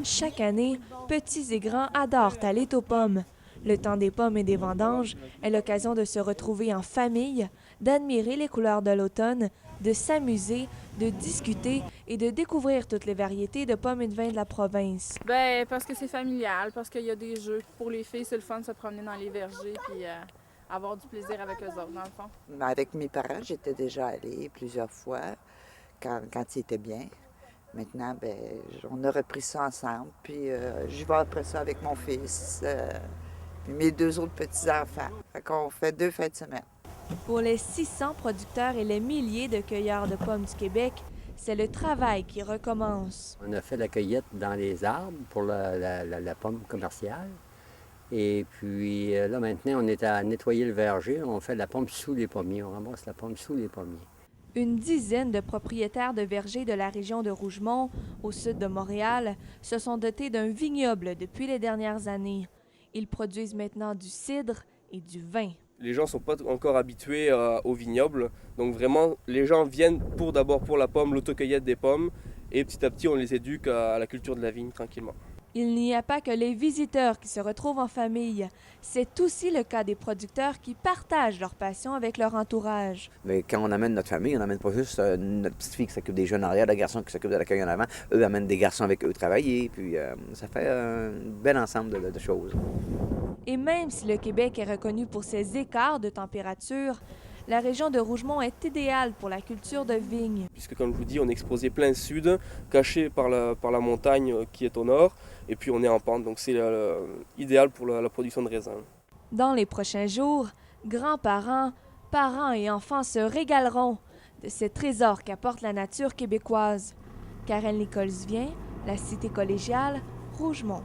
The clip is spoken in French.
Chaque année, petits et grands adorent aller aux pommes. Le temps des pommes et des vendanges est l'occasion de se retrouver en famille, d'admirer les couleurs de l'automne, de s'amuser, de discuter et de découvrir toutes les variétés de pommes et de vin de la province. Ben parce que c'est familial, parce qu'il y a des jeux. Pour les filles, c'est le fun de se promener dans les vergers puis avoir du plaisir avec eux autres, dans le fond. Avec mes parents, j'étais déjà allée plusieurs fois quand ils étaient bien. Maintenant, ben, on a repris ça ensemble, puis j'y vais après ça avec mon fils, puis mes deux autres petits-enfants. Fait qu'on fait 2 fins de semaine. Pour les 600 producteurs et les milliers de cueilleurs de pommes du Québec, c'est le travail qui recommence. On a fait la cueillette dans les arbres pour la pomme commerciale. Et puis là, maintenant, on est à nettoyer le verger. On fait la pomme sous les pommiers. On ramasse la pomme sous les pommiers. Une dizaine de propriétaires de vergers de la région de Rougemont, au sud de Montréal, se sont dotés d'un vignoble depuis les dernières années. Ils produisent maintenant du cidre et du vin. Les gens ne sont pas encore habitués au vignoble, donc vraiment les gens viennent d'abord pour la pomme, l'autocueillette des pommes, et petit à petit on les éduque à la culture de la vigne tranquillement. Il n'y a pas que les visiteurs qui se retrouvent en famille. C'est aussi le cas des producteurs qui partagent leur passion avec leur entourage. Mais quand on amène notre famille, on n'amène pas juste notre petite fille qui s'occupe des jeunes en arrière, le garçon qui s'occupe de l'accueil en avant. Eux amènent des garçons avec eux travailler, puis ça fait un bel ensemble de choses. Et même si le Québec est reconnu pour ses écarts de température, la région de Rougemont est idéale pour la culture de vigne. Puisque comme je vous dis, on est exposé plein sud, caché par la montagne qui est au nord, et puis on est en pente, donc c'est idéal pour la production de raisins. Dans les prochains jours, grands-parents, parents et enfants se régaleront de ces trésors qu'apporte la nature québécoise. Karen Nichols vient, La Cité collégiale, Rougemont.